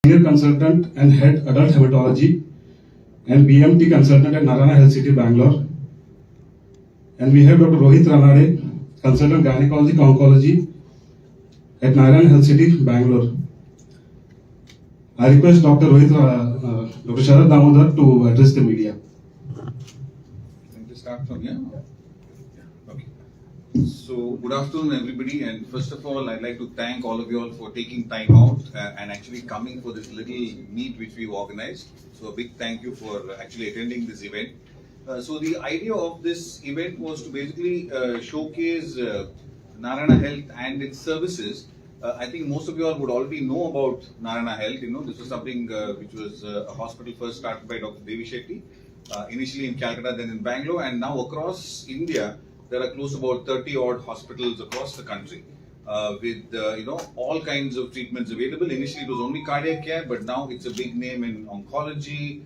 Senior Consultant and Head Adult Hematology and BMT Consultant at Narayana Health City, Bangalore. And we have Dr. Rohit Ranade, Consultant Gynecology Oncology at Narayana Health City, Bangalore. I request Dr. Sharad Damodar to address the media. Can we start from here? Okay. So, good afternoon, everybody. And first of all, I'd like to thank all of you all for taking time out and actually coming for this little meet which we've organized. So, a big thank you for actually attending this event. So, the idea of this event was to basically showcase Narayana Health and its services. I think most of you all would already know about Narayana Health. You know, this was something which was a hospital first started by Dr. Devi Shetty, initially in Calcutta, then in Bangalore, and now across India, there are close to about 30 odd hospitals across the country with all kinds of treatments available. Initially, it was only cardiac care, but now it's a big name in oncology,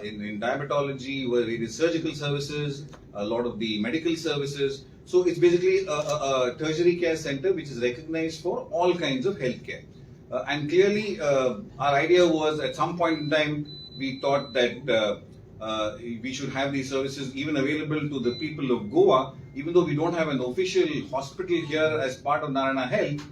in diabetology, where it is surgical services, a lot of the medical services. So it's basically a tertiary care center which is recognized for all kinds of healthcare. And clearly, our idea was at some point in time, we thought that we should have these services even available to the people of Goa, even though we don't have an official hospital here as part of Narayana Health.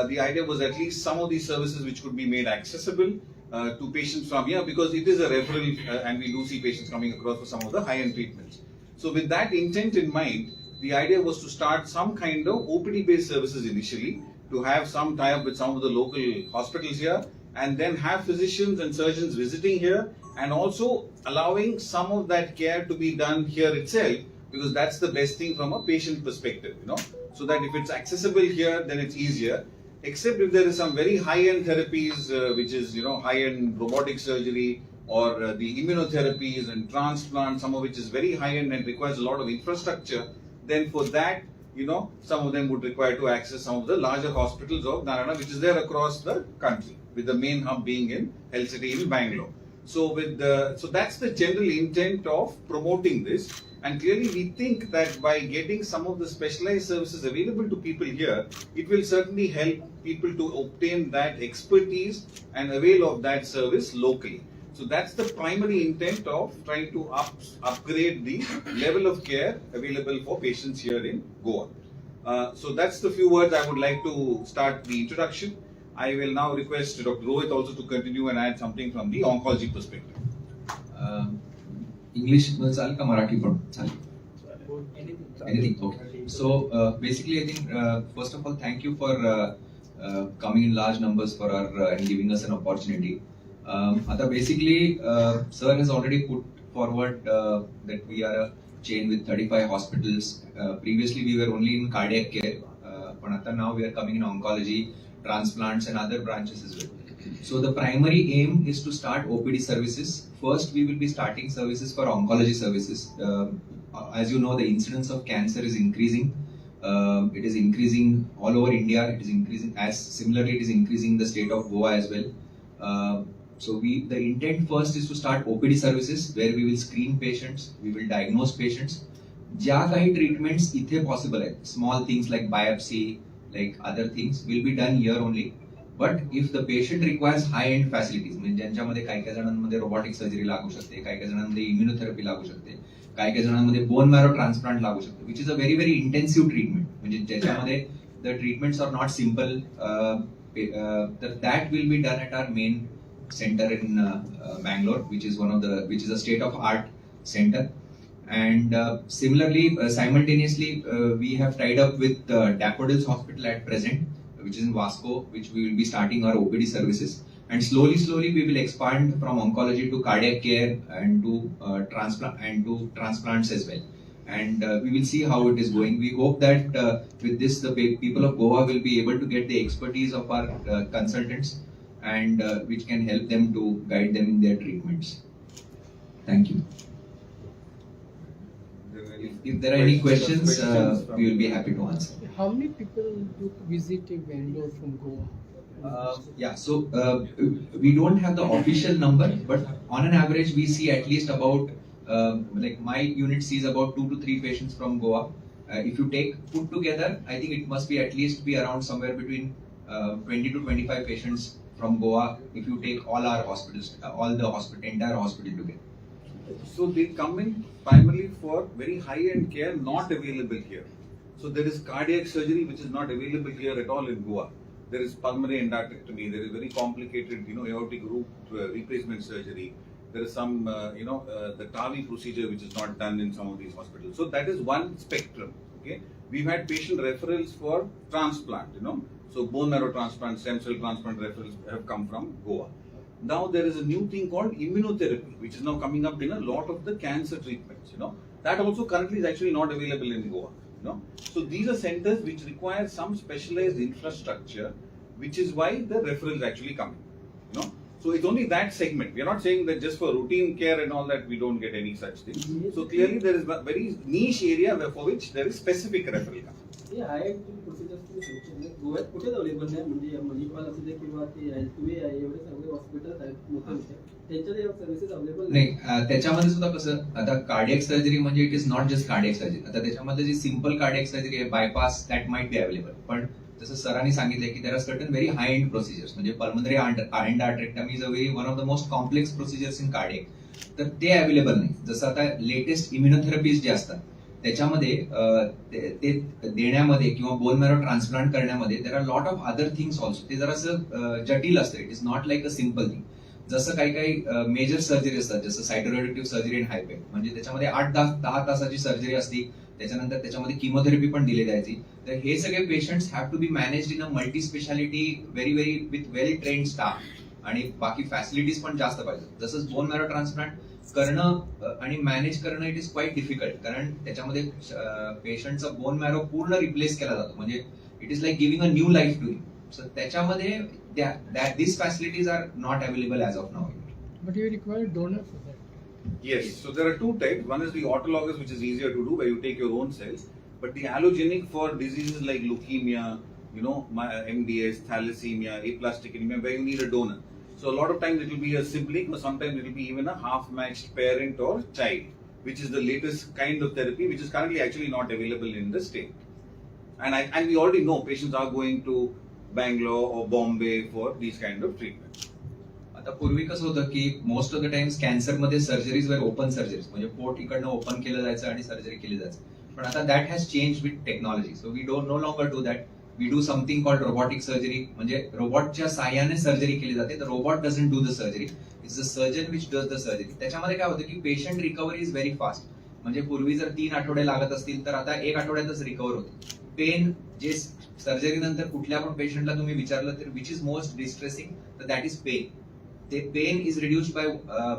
The idea was at least some of these services which could be made accessible to patients from here, because it is a referral and we do see patients coming across for some of the high-end treatments. So with that intent in mind, the idea was to start some kind of OPD-based services initially, to have some tie-up with some of the local hospitals here, and then have physicians and surgeons visiting here, and also allowing some of that care to be done here itself, because that's the best thing from a patient perspective, so that if it's accessible here, then it's easier. Except if there is some very high-end therapies, which is, high-end robotic surgery, or the immunotherapies and transplants, some of which is very high-end and requires a lot of infrastructure, then for that, some of them would require to access some of the larger hospitals of Narayana, which is there across the country, with the main hub being in Health City in Bangalore. So that's the general intent of promoting this. And clearly we think that by getting some of the specialized services available to people here, it will certainly help people to obtain that expertise and avail of that service locally. So that's the primary intent of trying to upgrade the level of care available for patients here in Goa. So that's the few words I would like to start the introduction. I will now request Dr. Rohit also to continue and add something from the oncology perspective. English चालेल का मराठी पण चालेल? Anything? Okay. So basically, I think first of all, thank you for coming in large numbers for our and giving us an opportunity. आता basically, sir has already put forward that we are a chain with 35 hospitals. Previously, we were only in cardiac care, but now we are coming in oncology, transplants, and other branches as well. So the primary aim is to start OPD services. First, we will be starting services for oncology services. As you know, the incidence of cancer is increasing. It is increasing all over India. It is increasing similarly it is increasing in the state of Goa as well. So the intent first is to start OPD services where we will screen patients, we will diagnose patients. ज्या काही treatments इथे possible आहेत, small things like biopsy, like other things will be done here only. But if the patient requires high-end facilities, म्हणजे ज्यांच्यामध्ये काही जणांमध्ये robotic surgery लागू शकते, काही जणांमध्ये immunotherapy लागू शकते, काही जणांमध्ये bone marrow transplant लागू शकते, which is a very very intensive treatment. म्हणजे ज्याच्यामध्ये the treatments are not simple. That will be done at our main center in Bangalore, which is a state-of-art center. And similarly, simultaneously, we have tied up with Daffodils Hospital at present, which is in Vasco, which we will be starting our OPD services. And slowly, we will expand from oncology to cardiac care and to transplants as well. And we will see how it is going. We hope that with this, the people of Goa will be able to get the expertise of our consultants, and which can help them to guide them in their treatments. Thank you. If there are any questions, we will be happy to answer. How many people do visit Bangalore from Goa? So we don't have the official number, but on an average, we see at least about, like my unit sees about 2 to 3 patients from Goa. If you put together, I think it must be at least around somewhere between 20 to 25 patients from Goa if you take all our hospitals, entire hospital together? So they come in primarily for very high-end care not available here. So there is cardiac surgery which is not available here at all in Goa. There is pulmonary endarterectomy. There is very complicated, aortic root replacement surgery. There is some, the TAVI procedure which is not done in some of these hospitals. So that is one spectrum. Okay, we've had patient referrals for transplant. So bone marrow transplant, stem cell transplant referrals have come from Goa. Now there is a new thing called immunotherapy, which is now coming up in a lot of the cancer treatments. That also currently is actually not available in Goa. So these are centers which require some specialized infrastructure, which is why the referral is actually coming. So it's only that segment. We are not saying that just for routine care and all that we don't get any such thing. So clearly there is a very niche area for which there is specific referral coming. Procedure गोव्यात कुठे available नाही म्हणजे मणिपाल असू दे किंवा ते healthway आहे एवढे सगळे हॉस्पिटल आहेत मोठे त्यांच्यात या सर्व्हिसेस अवेलेबल नाही. त्याच्यामध्ये सुद्धा कसं आता कार्डियक सर्जरी म्हणजे it is not just cardiac surgery. आता त्याच्यामध्ये जी सिंपल कार्डियक सर्जरी आहे bypass that might be available, पण जसं सरांनी सांगितलं की there are certain very high end procedures म्हणजे pulmonary endarterectomy is a very one of the most complex procedures in cardiac, तर ते अवेलेबल नाही. जसं आता लेटेस्ट इम्युनोथेरपीज जे असतात त्याच्यामध्ये ते देण्यामध्ये किंवा बोन मॅरो ट्रान्सप्लांट करण्यामध्ये there are lot of other things also. ते जरासं जटिल असतं. It is not like a simple thing. जसं काही मेजर सर्जरी असतात जसं सायटोरेडिक्टिव्ह सर्जरी इन हायपे म्हणजे त्याच्यामध्ये 8-10 तासाची सर्जरी असती. त्याच्यानंतर त्याच्यामध्ये किमोथेरपी पण दिली जायची. तर हे सगळे patients have to be managed in a multi speciality very with well trained staff आणि बाकी फॅसिलिटीज पण जास्त पाहिजे. जसं बोन मॅरो ट्रान्सप्लांट करणं आणि मॅनेज करणं इट इज क्वाईट डिफिकल्ट, कारण त्याच्यामध्ये पेशंटचा बोन मॅरो पूर्ण रिप्लेस केला जातो म्हणजे it is like giving a new life to him. So त्याच्यामध्ये these facilities are not available as of now. But you require donor for that. Yes, so there are two types. One is the autologous, which is easier to do, where you take your own cells. But the allogenic for diseases like leukemia, MDS, thalassemia, aplastic anemia, where you need a donor. So a lot of times it will be a sibling, or sometimes it will be even a half-matched parent or child, which is the latest kind of therapy, which is currently actually not available in the state. And we already know patients are going to Bangalore or Bombay for these kind of treatments. आता पूर्वी कसं होतं की most of the times cancer मध्ये surgeries वर open surgeries म्हणजे पोट इकडनं ओपन केलं जायचं आणि सर्जरी केली जायचं. पण आता that has change with technology. So we don't no longer do that. We do something called robotic surgery म्हणजे रोबोटच्या साह्याने सर्जरी केली जाते. तर robot doesn't do the surgery, it's the surgeon which does the surgery. त्याच्यामध्ये काय होतं की patient recovery is very fast. म्हणजे पूर्वी जर 3 आठवडे लागत असतील तर आता 1 आठवड्यातच रिकव्हर होते. पेन जे सर्जरी नंतर कुठल्या पण पेशंटला तुम्ही विचारलं तर विच इज मोस्ट डिस्ट्रेसिंग तर दॅट इज पेन. ते pain is reduced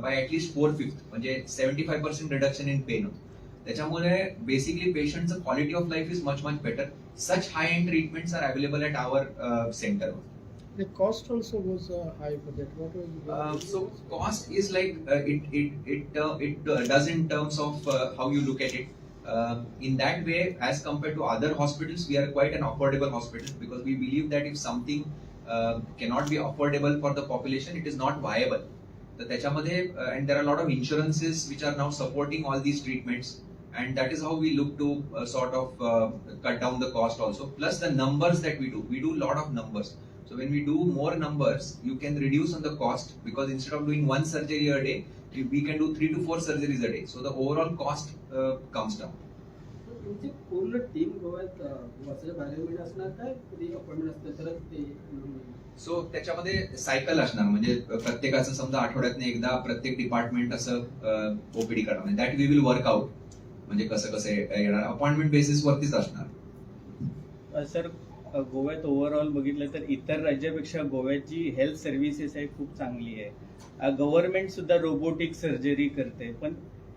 by at least 4/5 म्हणजे 75% रिडक्शन इन पेन होतं. त्याच्यामुळे बेसिकली पेशंटचं quality of life is much better. Such high end treatments are available at our centre. The cost also was high for that. What was so cost is like it does in terms of how you look at it. In that way, as compared to other hospitals, we are quite an affordable hospital because we believe that if something cannot be affordable for the population, it is not viable. So त्याच्यामध्ये and there are a lot of insurances which are now supporting all these treatments, and that is how we look to sort of cut down the cost also. Plus the numbers that we do a lot of numbers. So when we do more numbers, you can reduce on the cost because instead of doing 1 surgery a day, we can do 3 to 4 surgeries a day. So the overall cost comes down. तुमची पूर्ण team गोव्यात वर्षाच्या बाहेर महिने असणार काय कधी appointment असते तर ते. सो त्याच्यामध्ये सायकल असणार म्हणजे प्रत्येकाचं समजा आठवड्यातनं एकदा प्रत्येक डिपार्टमेंट असं ओपीडी करणार. That we will work out म्हणजे कसं येणार अपॉइंटमेंट बेसिस वरतीच असणार. सर गोव्यात ओव्हरऑल बघितलं तर इतर राज्यापेक्षा गोव्याची हेल्थ सर्व्हिसेस आहे खूप चांगली आहे. गव्हर्नमेंट सुद्धा रोबोटिक सर्जरी करते. पण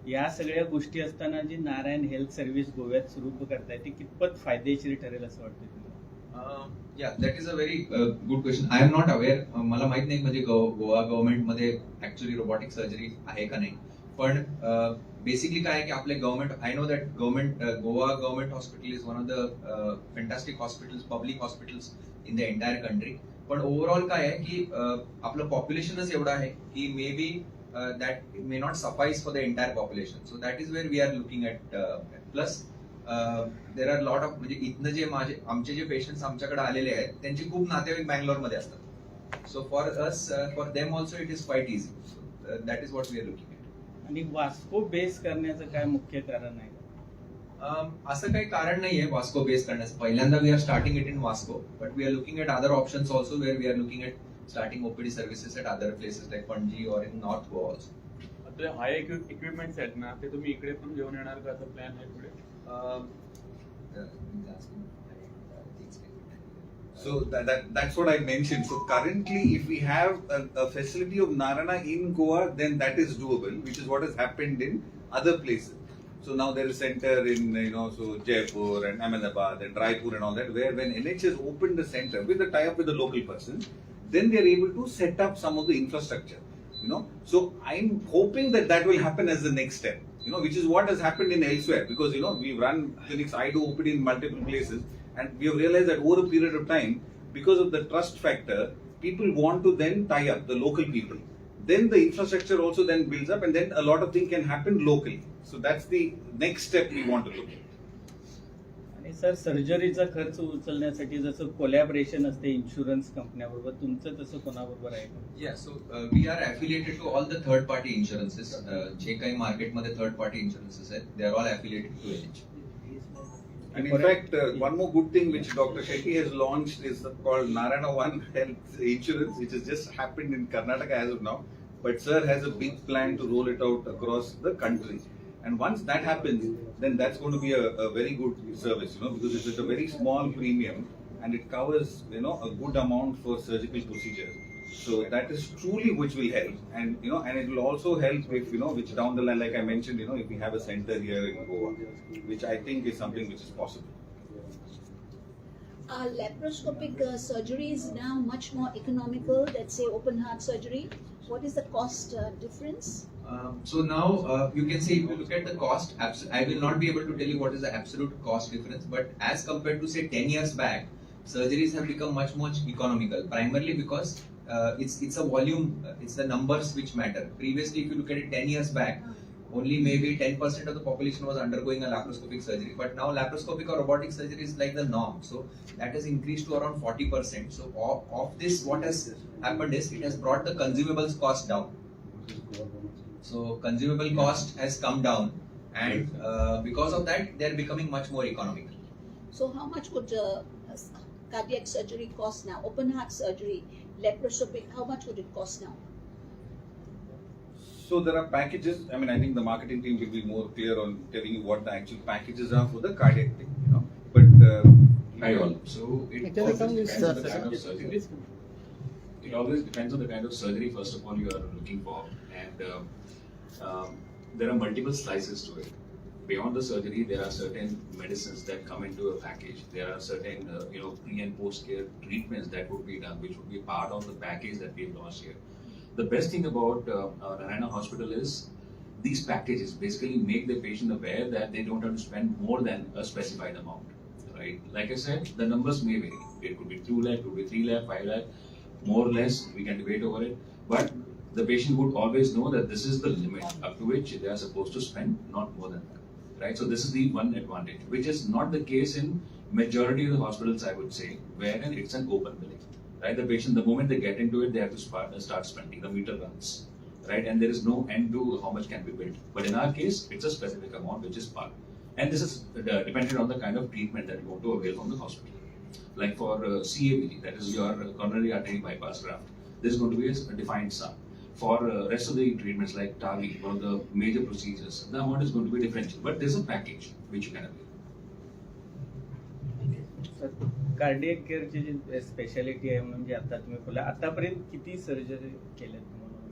या सगळ्या गोष्टी असताना जी नारायण हेल्थ सर्व्हिस गोव्यात सुरू करताय ती कितपत फायदेशीर ठरेल असं वाटतं तुम्हाला? या that is a very good question. I am not aware. मला माहित नाही म्हणजे गोवा गव्हर्नमेंटमध्ये ऍक्च्युअली रोबोटिक सर्जरी आहे का नाही. पण बेसिकली काय आहे की आपले government I know that Goa government hospital is one of the fantastic hospitals public hospitals in the entire country. पण ओव्हरऑल काय आहे की आपलं पॉप्युलेशनच एवढं आहे की may be that may not suffice for the entire population. So that is where we are looking at. Plus there are lot of म्हणजे इथनं जे आमचे जे पेशंट्स आमच्याकडे आलेले आहेत त्यांचे खूप नातेवाईक बँगलोर मध्ये असतात. So for us, for them also it is quite easy. So that is what we are looking at. आणि वास्को बेस करण्याचं काय मुख्य कारण आहे? असं काही कारण नाहीये वास्को बेस करण्याचं. पहिल्यांदा we are starting it in Vasco, but we are looking at other options also where we are looking at starting OPD services at other places like Panaji or in north Goa also. आता हाय equipments आहेत ना, ते तुम्ही इकडे पण घेऊन येणार का? असं प्लॅन आहे पुढे? So that's what I mentioned. So currently, if we have a facility of Narayana in Goa, then that is doable, which is what has happened in other places. So now there is center in so Jaipur and Ahmedabad and Raipur and all that, where when NHS opened the center with the tie-up with the local person, then they are able to set up some of the infrastructure. So I'm hoping that will happen as the next step. Which is what has happened in elsewhere, because we run clinics. I do OPD in multiple places. And we have realized that over a period of time, because of the trust factor, people want to then tie up the local people. Then the infrastructure also then builds up, and then a lot of things can happen locally. So that's the next step we want to look at. आणि sir सर्जरीचा खर्च उचलण्यासाठी जसं collaboration असते insurance कंपन्याबरोबर, तुमचं तसं कोणाबरोबर आहे का? Yeah, so we are affiliated to all the third party insurances. जे काही मार्केटमध्ये थर्ड पार्टी इन्शुरन्सेस आहेत, they are all affiliated to NH. And in fact, one more good thing which Dr. Shetty has launched is called Narayana One Health Insurance, which has just happened in Karnataka as of now. But sir has a big plan to roll it out across the country. And once that happens, then that's going to be a very good service, because it's at a very small premium and it covers, a good amount for surgical procedures. So that is truly which will help, and and it will also help if which down the line, like I mentioned, if we have a center here in Goa, which I think is something which is possible. Laparoscopic surgery is now much more economical than say open heart surgery. What is the cost difference? So now you can see, if you look at the cost, I will not be able to tell you what is the absolute cost difference, but as compared to say 10 years back, surgeries have become much economical, primarily because it's a volume, it's the numbers which matter. Previously, if you look at it 10 years back, only maybe 10% of the population was undergoing a laparoscopic surgery, but now laparoscopic or robotic surgery is like the norm. So that has increased to around 40%. So of this, what has happened is it has brought the consumables cost down. So consumable cost has come down, and because of that, they are becoming much more economical. So how much would cardiac surgery cost now? Open heart surgery, laparoscopic, how much would it cost now? So there are packages. I mean, I think the marketing team will be more clear on telling you what the actual packages are for the cardiac thing, But Hi all. So it Can I always come depends with on the kind of surgery. It always depends on the kind of surgery, first of all, you are looking for, and there are multiple slices to it. Beyond the surgery, there are certain medicines that come into a package. There are certain pre and post care treatments that would be done, which would be part of the package that we have launched here. The best thing about Narayana Hospital is these packages basically make the patient aware that they don't have to spend more than a specified amount, right? Like I said, the numbers may vary. It could be 2 lakh, it could be 3 lakh, 5 lakh, more or less, we can debate over it. But the patient would always know that this is the limit up to which they are supposed to spend, not more than that, right? So this is the one advantage, which is not the case in majority of the hospitals, I would say, wherein it's an open billing. Right, the patient, the moment they get into it, they have to start spending. The meter runs, right, and there is no end to how much can be billed. But in our case, it's a specific amount which is part, and this is dependent on the kind of treatment that you want to avail from the hospital. Like for CABG, that is your coronary artery bypass graft, there is going to be a defined sum. For rest of the treatments like TAVI, one of the major procedures, the amount is going to be differential. But there is a package which you can avail. Cardiac केअरची जी speciality आहे, म्हणजे आता तुम्ही बोला आतापर्यंत किती surgery केल्यात म्हणून?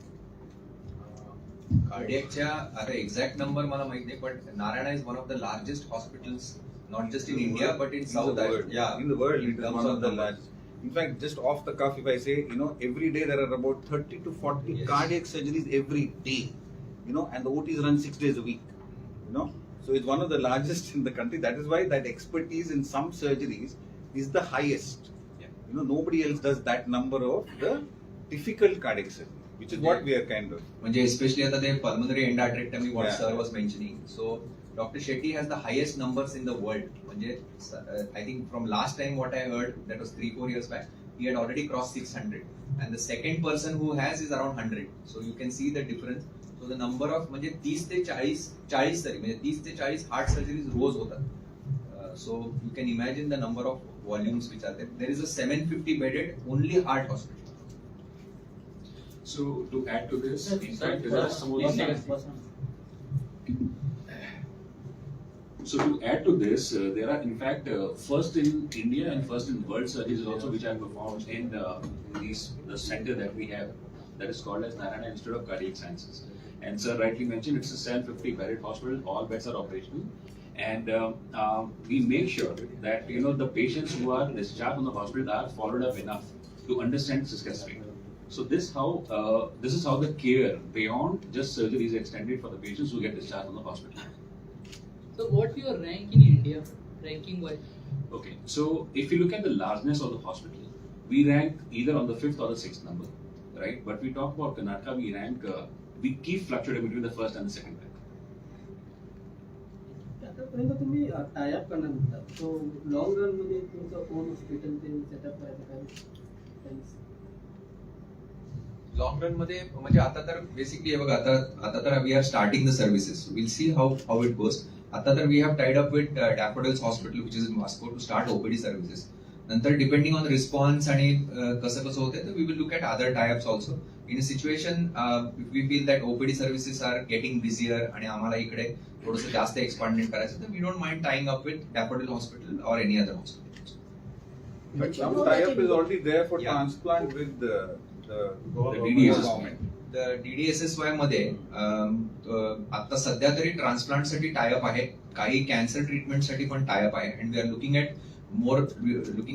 कार्डियकच्या आता एक्झॅक्ट नंबर मला माहित नाही, पण Narayana is one of the largest hospitals, not just in India but in south in the world, it is one of the largest. In fact, just off the cuff, if I say, every day there are about 30 to 40 cardiac surgeries every day, and the OTs run 6 days a week, So it's one of the largest in the country. That is why that expertise in some surgeries is the highest. Nobody else does that number of the difficult cardiac surgery, which is what we are kind of. म्हणजे especially आता ते pulmonary endarterectomy what sir was mentioning. So Dr. Shetty has the highest numbers in the world. म्हणजे I think from last time what I heard, that was 3-4 years back, he had already crossed 600, and the second person who has is around 100. So you can see the difference. So the number of म्हणजे 30 ते 40 तरी म्हणजे 30 ते 40 heart surgeries रोज होतात. So you can imagine the number of volumes which are there. There is a 750 bedded only heart hospital. So to add to this, in fact, there are some of So to add to this, there are in fact first in India and first in world surgeries also which are performed in the center that we have, that is called as Narayana Institute of Cardiac Sciences. And sir rightly mentioned, it's a 750 bedded hospital. All beds are operational, and we make sure that the patients who are discharged from the hospital are followed up enough to understand the success rate. So this is how the care beyond just surgery is extended for the patients who get discharged from the hospital. So what your rank in India, ranking wise? Okay, so if you look at the largeness of the hospital, we rank either on the 5th or the 6th number, right? But we talk about Karnataka, we keep fluctuating between the first and the second rank. आतापर्यंत तुम्ही tie up करणार म्हणतात, so long run मध्ये तुमचं own hospital ते setup करायचं काय? Long run मध्ये म्हणजे आता तर बेसिकली हे बघा, आता तर we are starting the services, will see how it goes. आता तर we have tied up with Daffodils hospital which is in Moscow to start OPD services. नंतर डिपेंडिंग ऑन रिस्पॉन्स आणि कसं होते तर we will look at other tie ups also. In a situation we feel that OPD services are getting busier आणि आम्हाला इकडे थोडंसं जास्त एक्सपांडेड करायचं, तर we don't mind tying up with daffodil hospital और any other hospital. But some tie-up is already there for transplant with the DDSS government. The DDSSY मध्ये आता सध्या तरी ट्रान्सप्लांट साठी टायअप आहे, काही कॅन्सर ट्रीटमेंट साठी पण टायअप आहे, and we are looking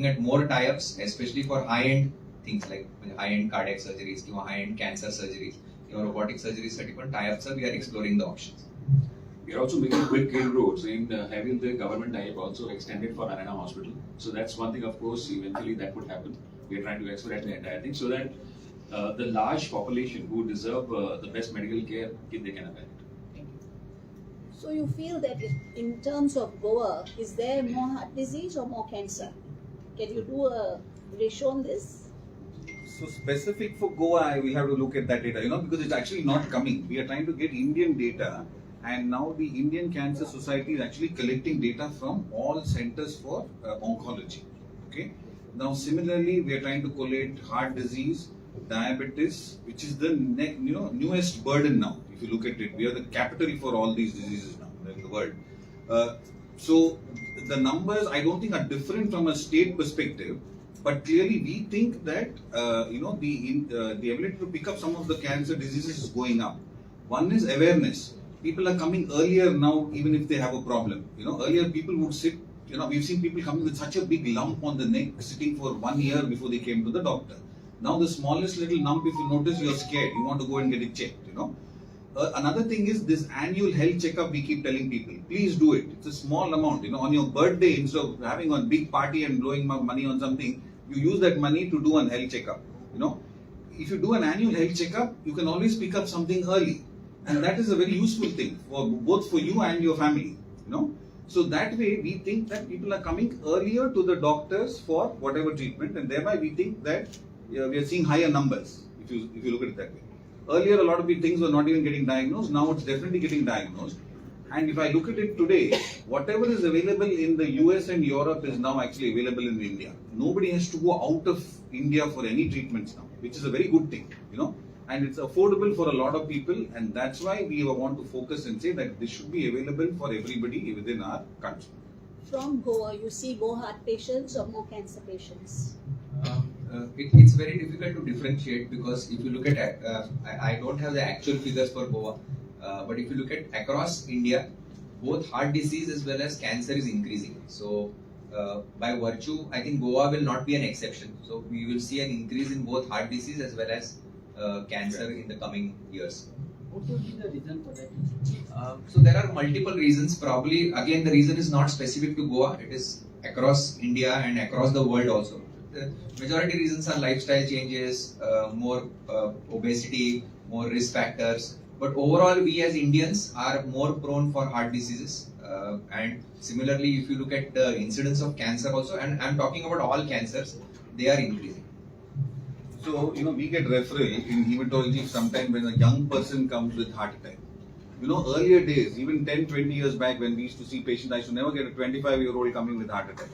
at more tie ups especially for high end things like high end cardiac surgeries किंवा हाय एंड कॅन्सर सर्जरीज किंवा रोबोटिक सर्जरीज साठी पण टायअपचं we are exploring the options. We are also making quick inroads in having the government tie-up also extended for Narayana Hospital. So that's one thing, of course, eventually that would happen. We are trying to expedite the entire thing so that the large population who deserve the best medical care, they can avail it. So you feel that in terms of Goa, is there more heart disease or more cancer? Can you do a ratio on this? So specific for Goa, we have to look at that data, because it's actually not coming. We are trying to get Indian data. And now the Indian Cancer Society is actually collecting data from all centers for oncology. Okay. Now similarly, we are trying to collect heart disease, diabetes, which is the newest burden now. If you look at it, we are the capital for all these diseases now in the world. So the numbers I don't think are different from a state perspective, but clearly we think that the ability to pick up some of the cancer diseases is going up. One is awareness. People are coming earlier now, even if they have a problem. Earlier people would sit, we've seen people coming with such a big lump on the neck, sitting for 1 year before they came to the doctor. Now the smallest little lump, if you notice, you're scared. You want to go and get it checked, Another thing is this annual health checkup we keep telling people. Please do it. It's a small amount. On your birthday, instead of having a big party and blowing money on something, you use that money to do a health checkup. If you do an annual health checkup, you can always pick up something early. And that is a very useful thing for both for you and your family, So that way we think that people are coming earlier to the doctors for whatever treatment, and thereby we think that we are seeing higher numbers if you look at it that way. Earlier a lot of things were not even getting diagnosed. Now it's definitely getting diagnosed. And if I look at it today, whatever is available in the US and Europe is now actually available in India. Nobody has to go out of India for any treatments now, which is a very good thing, And it's affordable for a lot of people, and that's why we want to focus and say that this should be available for everybody within our country. From Goa, you see more heart patients or more cancer patients? It's very difficult to differentiate because if you look at, I don't have the actual figures for Goa, but if you look at across India, both heart disease as well as cancer is increasing. So by virtue, I think Goa will not be an exception. So we will see an increase in both heart disease as well as cancer in the coming years. What would be the reason for that? So there are multiple reasons. Probably again the reason is not specific to Goa. It is across India and across the world also. The majority reasons are lifestyle changes, more obesity, more risk factors. But overall, we as Indians are more prone for heart diseases. And similarly, if you look at the incidence of cancer also, and I'm talking about all cancers, they are increasing. So, we get referral in hematology sometime when a young person comes with heart attack. Earlier days, even 10, 20 years back when we used to see patients, I used to never get a 25-year-old coming with heart attack.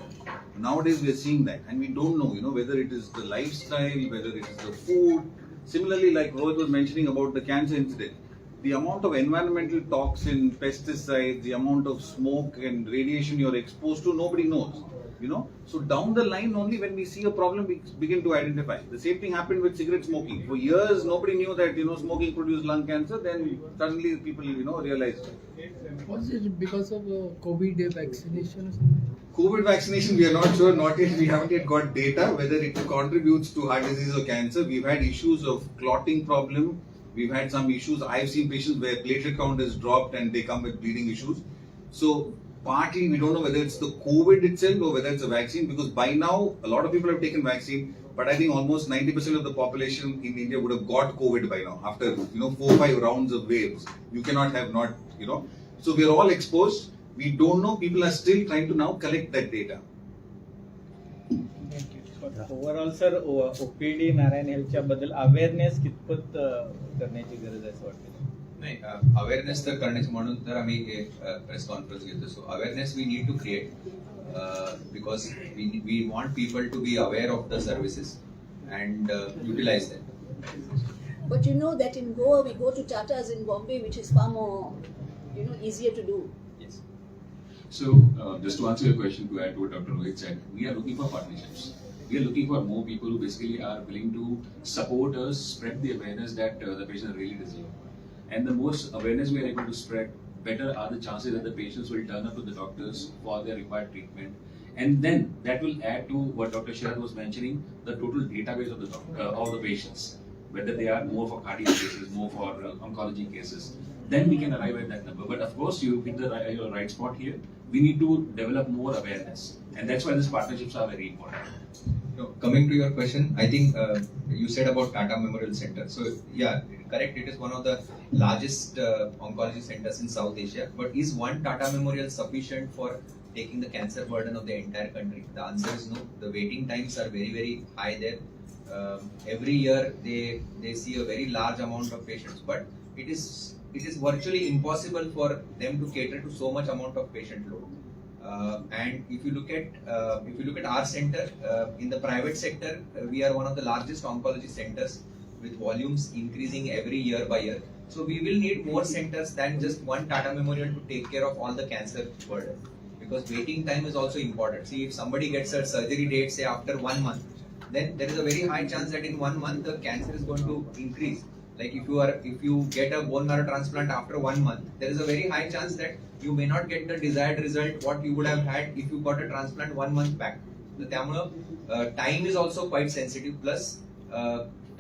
Nowadays, we are seeing that, and we don't know, whether it is the lifestyle, whether it is the food. Similarly, like Rohit was mentioning about the cancer incident, the amount of environmental toxin, pesticides, the amount of smoke and radiation you're exposed to, nobody knows. So down the line only when we see a problem, we begin to identify. The same thing happened with cigarette smoking. For years, nobody knew that, smoking produced lung cancer. Then suddenly people, realized. Was it because of COVID vaccination or something? COVID vaccination, we are not sure, we haven't yet got data whether it contributes to heart disease or cancer. We've had issues of clotting problem. We've had some issues. I've seen patients where platelet count has dropped and they come with bleeding issues. So partly we don't know whether it's the COVID itself or whether it's a vaccine, because by now a lot of people have taken vaccine, but I think almost 90% of the population in India would have got COVID by now after 4 or 5 rounds of waves. You cannot have not. So we are all exposed. We don't know. People are still trying to now collect that data. Overall sir OPD Narayana हेल्थच्या बद्दल awareness कितपत करण्याची गरज आहे असं वाटतं? नाही, awareness तर करण्याची म्हणून तर आम्ही हे प्रेस कॉन्फरन्स घेतो. So awareness we need to create because we want people to be aware of the services and utilise them. But you know that in Goa we go to Tata's in Bombay, which is far more, easier to do. Yes. So, just to answer your question, to add to what Dr. Rohit said, we are looking for partnerships. We are looking for more people who basically are willing to support us, spread the awareness that the patients really deserve. And the most awareness we are able to spread, better are the chances that the patients will turn up to the doctors for their required treatment. And then that will add to what Dr. Sharad was mentioning, the total database of the patients, whether they are more for cardiac cases, more for oncology cases. Then we can arrive at that number. But of course, you hit the right spot here. We need to develop more awareness, and that's why these partnerships are very important. Coming to your question, I think you said about Tata Memorial Center. So yeah, correct. It is one of the largest oncology centers in South Asia. But is one Tata Memorial sufficient for taking the cancer burden of the entire country? The answer is no. The waiting times are very, very high there. Every year they see a very large amount of patients, but it is virtually impossible for them to cater to so much amount of patient load. And if you look at our center in the private sector, we are one of the largest oncology centers with volumes increasing every year by year. So we will need more centers than just one Tata Memorial to take care of all the cancer burden, because waiting time is also important. See, if somebody gets a surgery date say after 1 month, then there is a very high chance that in 1 month the cancer is going to increase. Like if you get a bone marrow transplant after 1 month, there is a very high chance that you may not get the desired result what you would have had if you got a transplant 1 month back. So त्यामुळे time is also quite sensitive. Plus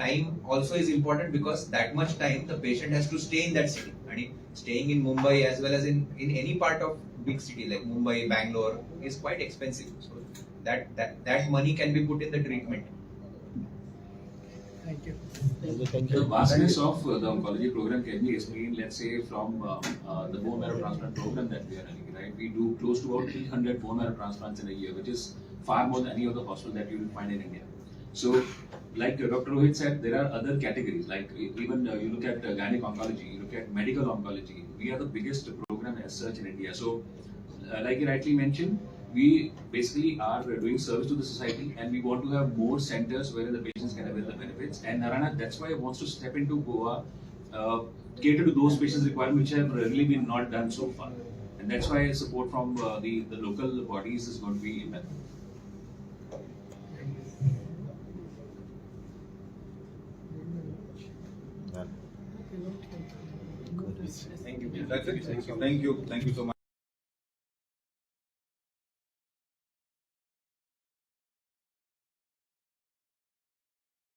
time also is important because that much time the patient has to stay in that city. And staying in Mumbai as well as in any part of big city like Mumbai, Bangalore is quite expensive. So that money can be put in the treatment. Thank you. The vastness of the oncology program can be explained, let's say, from the bone marrow transplant program that we are running, right? We do close to about 300 bone marrow transplants in a year, which is far more than any other hospital that you will find in India. So, like Dr. Rohit said, there are other categories, like even you look at gynec oncology, you look at medical oncology. We are the biggest program as such in India. So, like you rightly mentioned, we basically are doing service to the society, and we want to have more centers where the patients can avail the benefits. And Narayana, that's why it wants to step into Goa, cater to those patients' requirements which have really been not done so far. And that's why support from the local bodies is going to be immense. Thank you. That's it. Thank you so much.